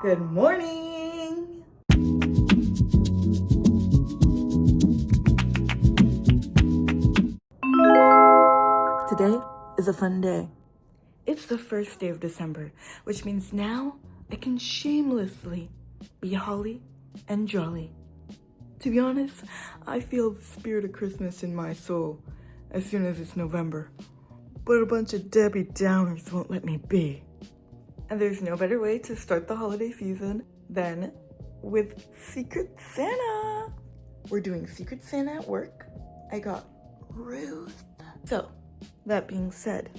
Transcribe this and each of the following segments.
Good morning! Today is a fun day. It's the first day of December, which means now I can shamelessly be holly and jolly. To be honest, I feel the spirit of Christmas in my soul as soon as it's November. But a bunch of Debbie Downers won't let me be. And there's no better way to start the holiday season than with Secret Santa. We're doing Secret Santa at work. I got Ruth. So, that being said,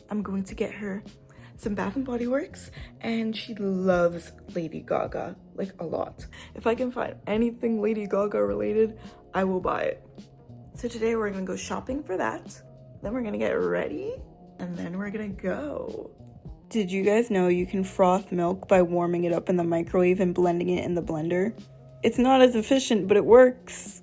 I'm going to get her some Bath & Body Works, and she loves Lady Gaga, like a lot. If I can find anything Lady Gaga related, I will buy it. So today we're gonna go shopping for that, then we're gonna get ready, and then we're gonna go. Did you guys know you can froth milk by warming it up in the microwave and blending it in the blender? It's not as efficient, but it works.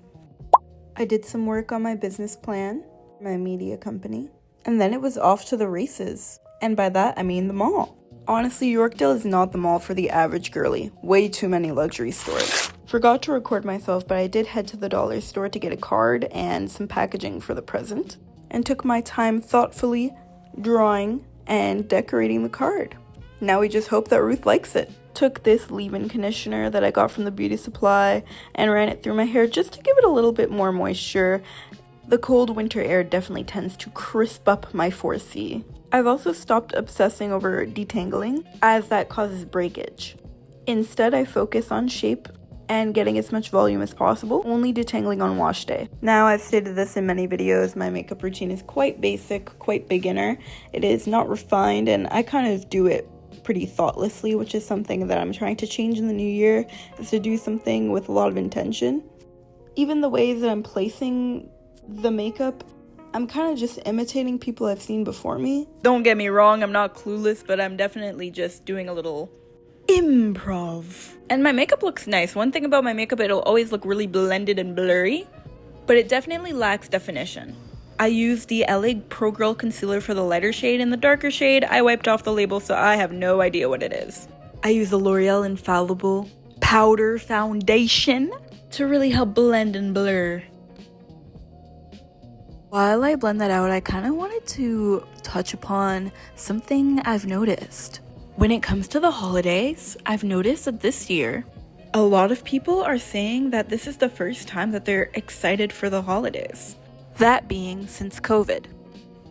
I did some work on my business plan, my media company, and then it was off to the races. And by that, I mean the mall. Honestly, Yorkdale is not the mall for the average girly. Way too many luxury stores. Forgot to record myself, but I did head to the dollar store to get a card and some packaging for the present, and took my time thoughtfully drawing and decorating the card. Now we just hope that Ruth likes it. Took this leave-in conditioner that I got from the beauty supply and ran it through my hair just to give it a little bit more moisture. The cold winter air definitely tends to crisp up my 4C. I've also stopped obsessing over detangling, as that causes breakage. Instead, I focus on shape and getting as much volume as possible, only detangling on wash day. Now, I've stated this in many videos, my makeup routine is quite basic, quite beginner. It is not refined, and I kind of do it pretty thoughtlessly, which is something that I'm trying to change in the new year, is to do something with a lot of intention. Even the ways that I'm placing the makeup, I'm kind of just imitating people I've seen before me. Don't get me wrong, I'm not clueless, but I'm definitely just doing a little improv. And my makeup looks nice. One thing about my makeup, it'll always look really blended and blurry, but it definitely lacks definition. I used the LA Pro Girl concealer for the lighter shade, and the darker shade, I wiped off the label, so I have no idea what it is. I use the L'Oreal Infallible Powder Foundation to really help blend and blur. While I blend that out, I kind of wanted to touch upon something I've noticed. When it comes to the holidays, I've noticed that this year, a lot of people are saying that this is the first time that they're excited for the holidays. That being since COVID.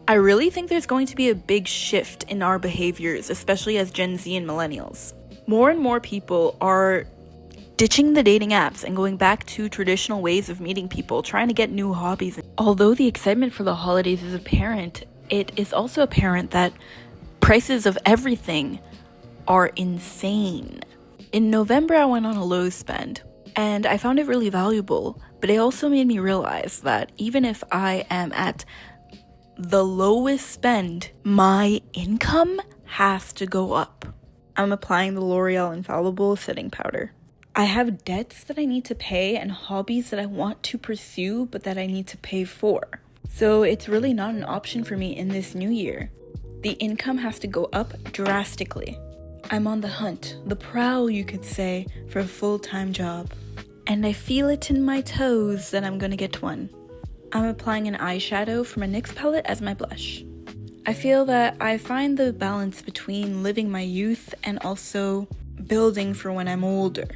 I really think there's going to be a big shift in our behaviors, especially as Gen Z and millennials. More and more people are ditching the dating apps and going back to traditional ways of meeting people, trying to get new hobbies. Although the excitement for the holidays is apparent, it is also apparent that prices of everything are insane. In November, I went on a Lowe's spend, and I found it really valuable, but it also made me realize that even if I am at the lowest spend, my income has to go up. I'm applying the L'Oreal Infallible setting powder. I have debts that I need to pay and hobbies that I want to pursue but that I need to pay for. So it's really not an option for me in this new year. The income has to go up drastically. I'm on the hunt, the prowl you could say, for a full-time job. And I feel it in my toes that I'm gonna get one. I'm applying an eyeshadow from a NYX palette as my blush. I feel that I find the balance between living my youth and also building for when I'm older.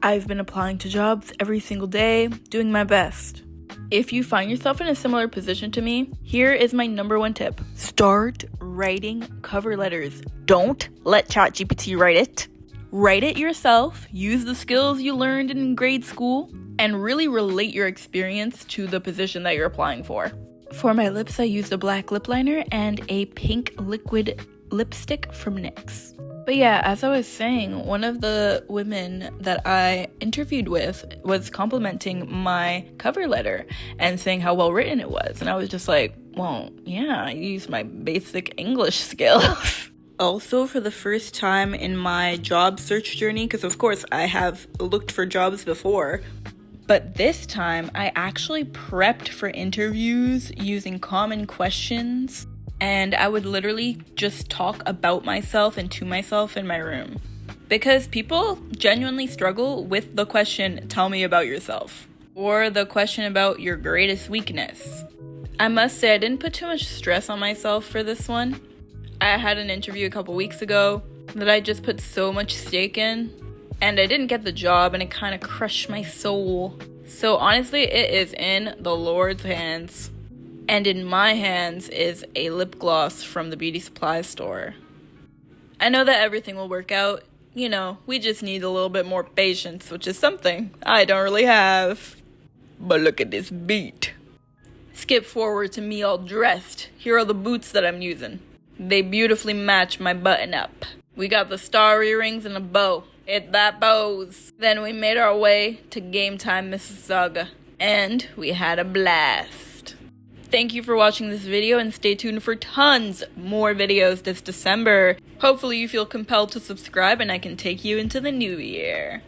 I've been applying to jobs every single day, doing my best. If you find yourself in a similar position to me, here is my number one tip. Start writing cover letters. Don't let ChatGPT write it. Write it yourself, use the skills you learned in grade school, and really relate your experience to the position that you're applying for. For my lips, I used a black lip liner and a pink liquid lipstick from NYX. But yeah, as I was saying, one of the women that I interviewed with was complimenting my cover letter and saying how well written it was. And I was just like, well, yeah, I used my basic English skills. Also, for the first time in my job search journey, because of course I have looked for jobs before, but this time I actually prepped for interviews using common questions, and I would literally just talk about myself and to myself in my room. Because people genuinely struggle with the question, tell me about yourself, or the question about your greatest weakness. I must say I didn't put too much stress on myself for this one. I had an interview a couple weeks ago that I just put so much stake in, and I didn't get the job, and it kind of crushed my soul. So honestly, it is in the Lord's hands. And in my hands is a lip gloss from the beauty supply store. I know that everything will work out. You know, we just need a little bit more patience, which is something I don't really have. But look at this beat. Skip forward to me all dressed. Here are the boots that I'm using. They beautifully match my button up. We got the star earrings and a bow. Hit that bows. Then we made our way to Game Time, Mississauga. And we had a blast. Thank you for watching this video and stay tuned for tons more videos this December. Hopefully you feel compelled to subscribe and I can take you into the new year.